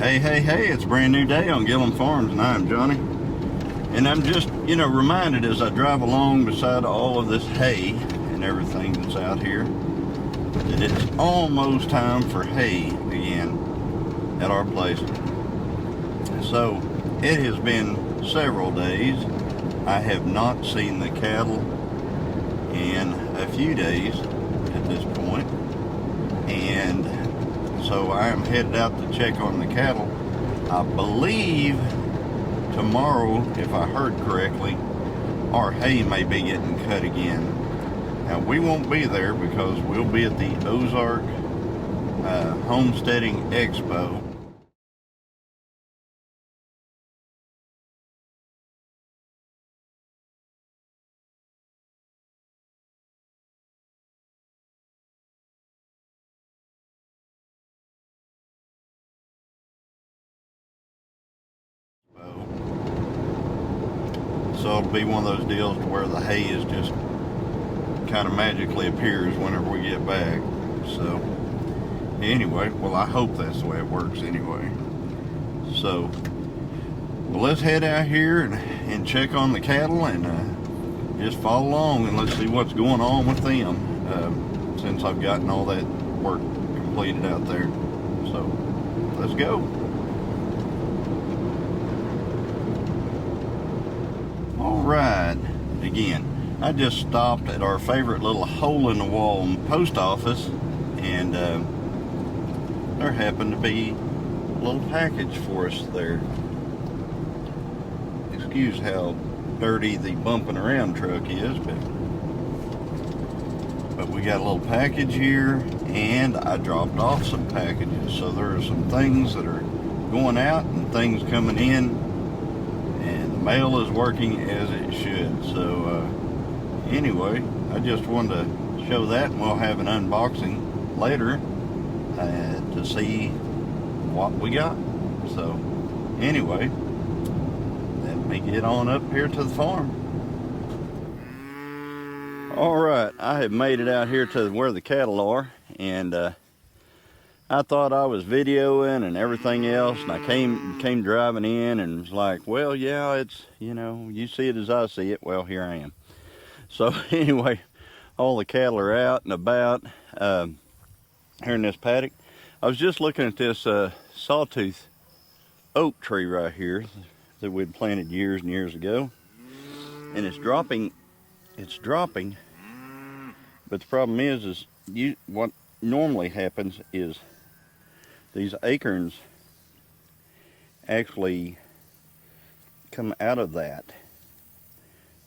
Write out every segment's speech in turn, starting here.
Hey, it's a brand new day on Gillum Farms, and I'm Johnny. And I'm just, reminded as I drive along beside all of this hay and everything that's out here, that it's almost time for hay again at our place. So, it has been several days. I have not seen the cattle in a few days at this point. And so I am headed out to check on the cattle. I believe tomorrow, if I heard correctly, our hay may be getting cut again. Now we won't be there because we'll be at the Ozark Homesteading Expo. So it'll be one of those deals where the hay is just kind of magically appears whenever we get back. So anyway, well, I hope that's the way it works anyway. So, well, let's head out here and check on the cattle and just follow along and let's see what's going on with them since I've gotten all that work completed out there. So let's go. Alright, again, I just stopped at our favorite little hole-in-the-wall post office, and there happened to be a little package for us there. Excuse how dirty the bumping around truck is, but we got a little package here, and I dropped off some packages. So there are some things that are going out and things coming in. Mail is working as it should. So anyway, I just wanted to show that, and we'll have an unboxing later to see what we got. So anyway, let me get on up here to the farm. Alright, I have made it out here to where the cattle are, and I thought I was videoing and everything else, and I came driving in and was like, well, yeah, it's, you see it as I see it. Well, here I am. So anyway, all the cattle are out and about here in this paddock. I was just looking at this sawtooth oak tree right here that we'd planted years and years ago, and it's dropping, but the problem is what normally happens is these acorns actually come out of that.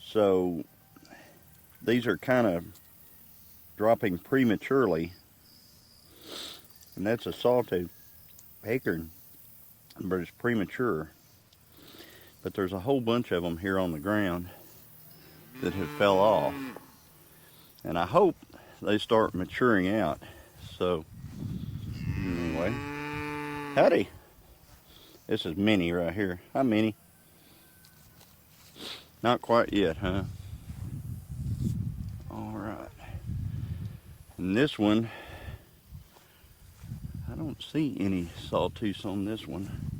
So these are kind of dropping prematurely, and that's a sawtooth acorn, but it's premature. But there's a whole bunch of them here on the ground that have fell off, and I hope they start maturing out. So anyway, howdy. This is Minnie right here. Hi, Minnie. Not quite yet, huh? All right. And this one, I don't see any sawtooths on this one.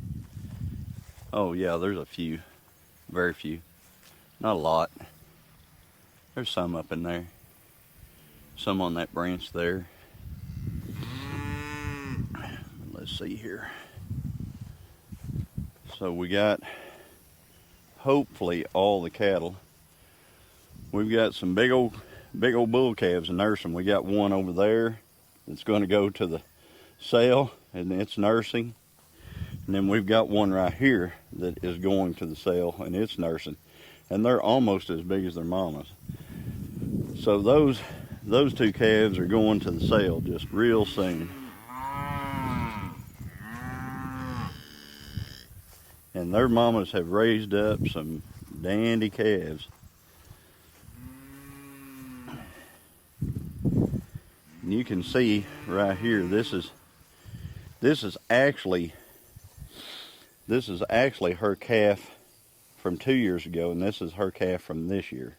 Oh yeah, there's a few. Very few. Not a lot. There's some up in there. Some on that branch there. Let's see here. So we got hopefully all the cattle. We've got some big old bull calves and nursing. We got one over there that's going to go to the sale, and it's nursing. And then we've got one right here that is going to the sale, and it's nursing. And they're almost as big as their mamas. So those two calves are going to the sale just real soon. And their mamas have raised up some dandy calves. And you can see right here, this is actually her calf from 2 years ago, and this is her calf from this year.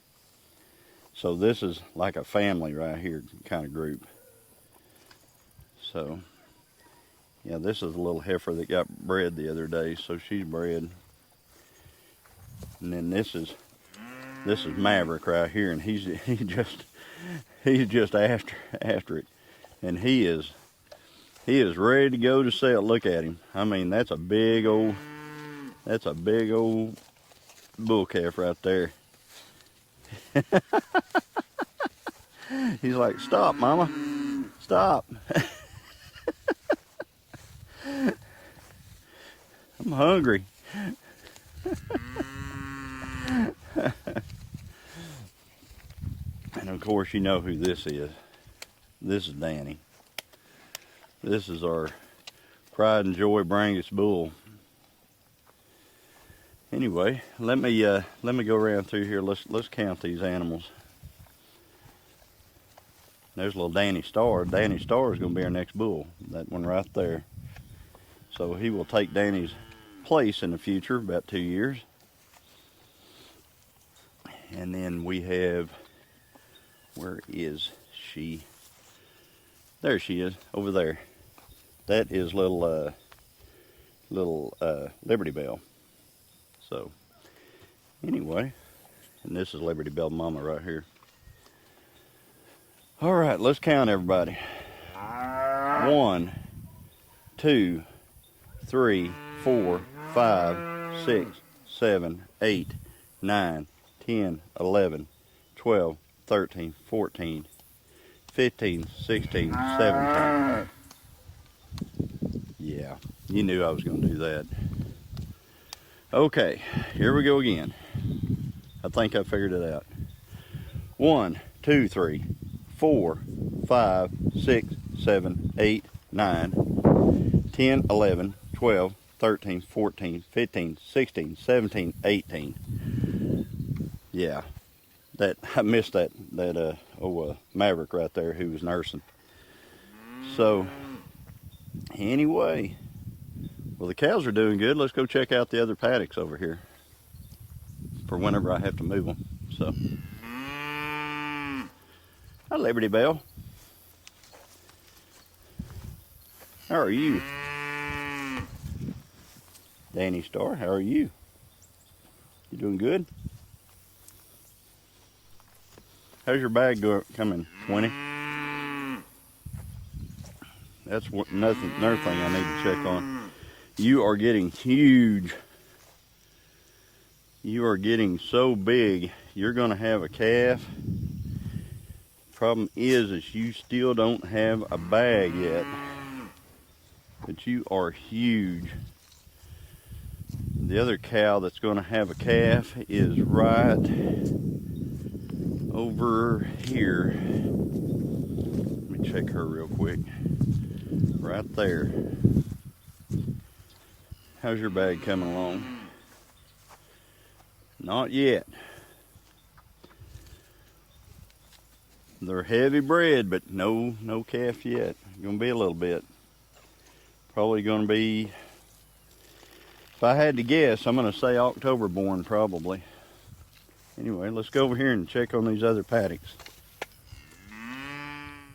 So this is like a family right here kind of group. So Yeah, this is a little heifer that got bred the other day, so she's bred. And then this is Maverick right here, and he's just after it, and he is ready to go to sell. Look at him. I mean, that's a big old bull calf right there. He's like, stop, mama, stop. I'm hungry. And of course, you know who this is. This is Danny. This is our pride and joy Brangus bull. Anyway, let me go around through here. Let's count these animals. There's little Danny Star. Danny Star is going to be our next bull. That one right there. So he will take Danny's place in the future, about 2 years. And then we have, where is she? There she is, over there. That is little Liberty Bell. So anyway, and this is Liberty Bell Mama right here. All right, let's count everybody. 1, 2, 3, 4, 5, 6, 7, 8, 9, 10, 11, 12, 13, 14, 15, 16, 17. Yeah, you knew I was going to do that. Okay, here we go again. I think I figured it out. 1, 2, 3, 4, 5, 6, 7, 8, 9, 10, 11, 12, 13, 14, 15, 16, 17, 18. Yeah, that I missed that Maverick right there who was nursing. So anyway, well, the cows are doing good. Let's go check out the other paddocks over here for whenever I have to move them. So, hi, Liberty Bell. How are you? Danny Star, how are you? You doing good? How's your bag coming, 20? That's another thing I need to check on. You are getting huge. You are getting so big. You're going to have a calf. Problem is you still don't have a bag yet. But you are huge. The other cow that's going to have a calf is right over here. Let me check her real quick. Right there. How's your bag coming along? Not yet. They're heavy bred, but no calf yet. Gonna be a little bit. Probably gonna be, if I had to guess, I'm gonna say October born probably. Anyway, let's go over here and check on these other paddocks.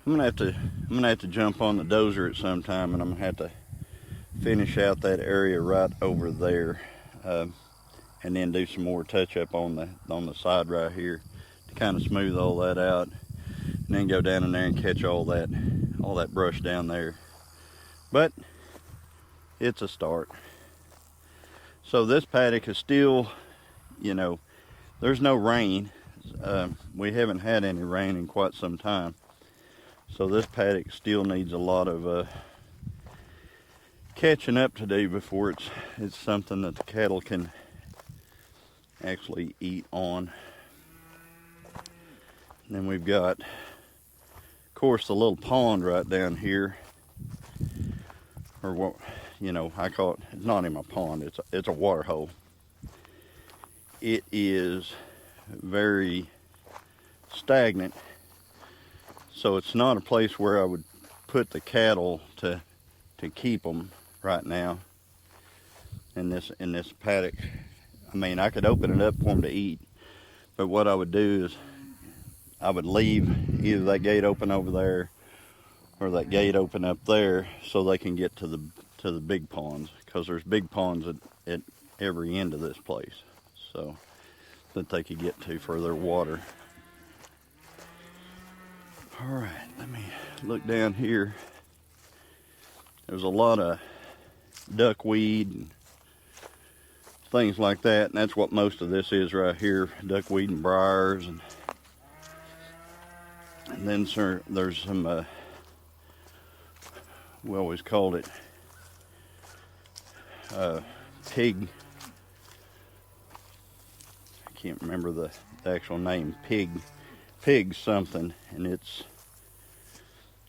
I'm gonna have to jump on the dozer at some time, and I'm gonna have to finish out that area right over there, and then do some more touch up on the side right here to kind of smooth all that out, and then go down in there and catch all that brush down there. But it's a start. So this paddock is still, you know, there's no rain. We haven't had any rain in quite some time. So this paddock still needs a lot of catching up to do before it's something that the cattle can actually eat on. And then we've got, of course, the little pond right down here, or what, you know, I call it, it's not even a pond, it's a water hole. It is very stagnant, so it's not a place where I would put the cattle to keep them right now in this paddock. I mean, I could open it up for them to eat, but what I would do is I would leave either that gate open over there, or that gate open up there, so they can get to the big ponds, because there's big ponds at every end of this place, so that they could get to for their water. All right, let me look down here. There's a lot of duckweed and things like that, and that's what most of this is right here, duckweed and briars, and then there's some we always called it pig, I can't remember the actual name, pig something, and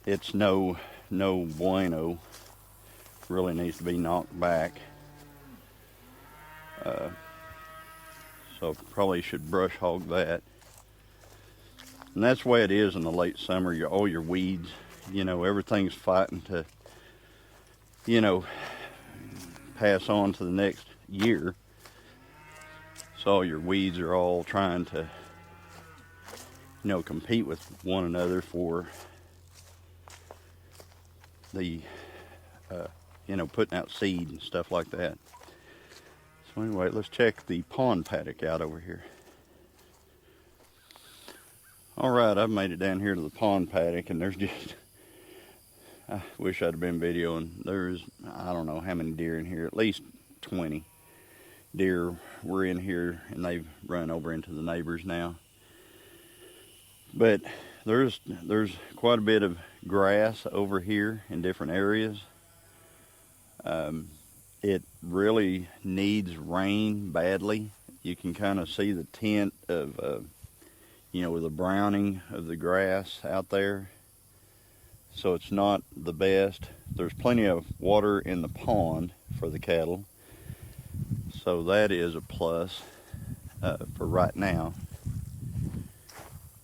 it's no bueno, really needs to be knocked back. So probably should brush hog that. And that's the way it is in the late summer. All your weeds, everything's fighting to, pass on to the next year. So all your weeds are all trying to, compete with one another for the, putting out seed and stuff like that. So anyway, let's check the pond paddock out over here. All right, I've made it down here to the pond paddock, and there's just, I wish I'd have been videoing. There's, I don't know how many deer in here, at least 20 deer were in here, and they've run over into the neighbors now. But there's quite a bit of grass over here in different areas. It really needs rain badly. You can kind of see the tint of, with the browning of the grass out there. So it's not the best. There's plenty of water in the pond for the cattle. So that is a plus for right now.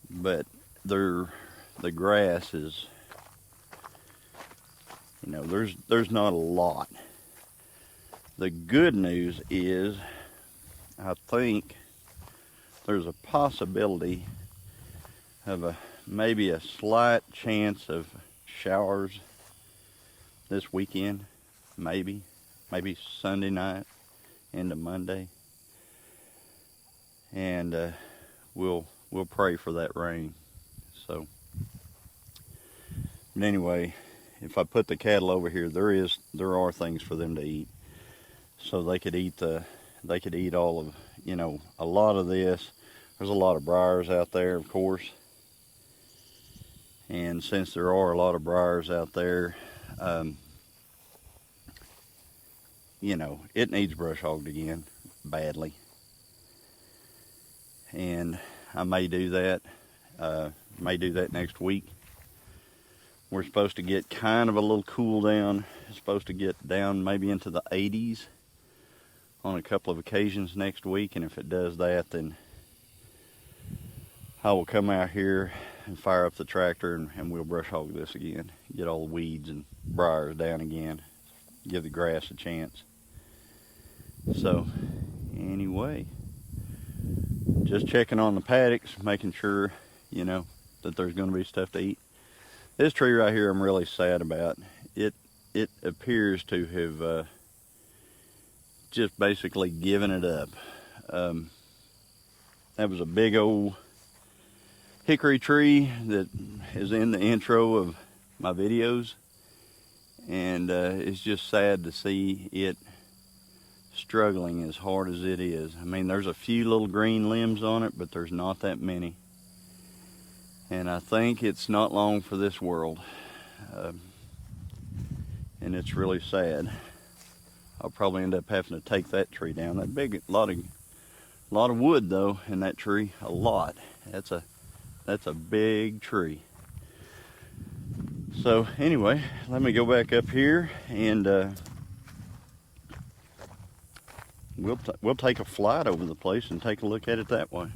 But the grass is, there's not a lot. The good news is, I think there's a possibility of maybe a slight chance of showers this weekend, maybe Sunday night into Monday, and we'll pray for that rain. So, but anyway, if I put the cattle over here, there are things for them to eat. So they could eat all of, a lot of this. There's a lot of briars out there, of course. And since there are a lot of briars out there, it needs brush hogged again, badly. And I may do that. Next week. We're supposed to get kind of a little cool down. It's supposed to get down maybe into the 80s on a couple of occasions next week, and if it does that, then I will come out here and fire up the tractor, and we'll brush hog this again, get all the weeds and briars down again, give the grass a chance. So anyway, just checking on the paddocks, making sure that there's going to be stuff to eat. This tree right here I'm really sad about. It appears to have just basically given it up. That was a big old hickory tree that is in the intro of my videos, and it's just sad to see it struggling as hard as it is. I mean, there's a few little green limbs on it, but there's not that many, and I think it's not long for this world, and it's really sad. I'll probably end up having to take that tree down. That big, lot of wood though in that tree, a lot. That's a big tree. So anyway, let me go back up here, and we'll take a flight over the place and take a look at it that way.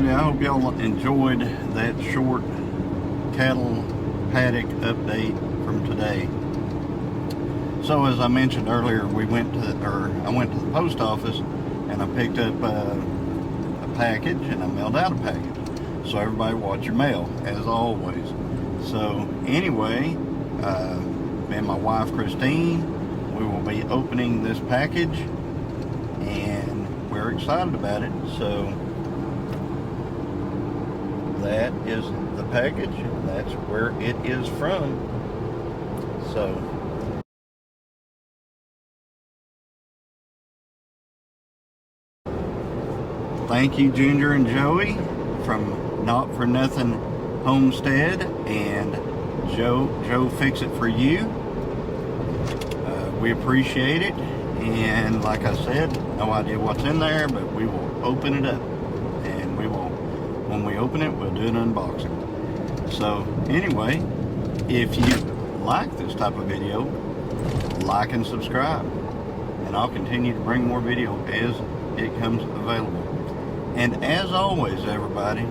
everybody. I hope y'all enjoyed that short cattle paddock update from today. So as I mentioned earlier, I went to the post office and I picked up a package and I mailed out a package. So everybody watch your mail, as always. So anyway, me and my wife Christine, we will be opening this package and we're excited about it. So that is the package, that's where it is from. So thank you, Ginger and Joey from Not For Nothing Homestead and Joe Fix It For You. We appreciate it, and like I said, no idea what's in there, but we will open it up, and when we open it, we'll do an unboxing. So anyway, if you like this type of video, like and subscribe, and I'll continue to bring more video as it comes available. And as always, everybody,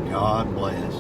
God bless.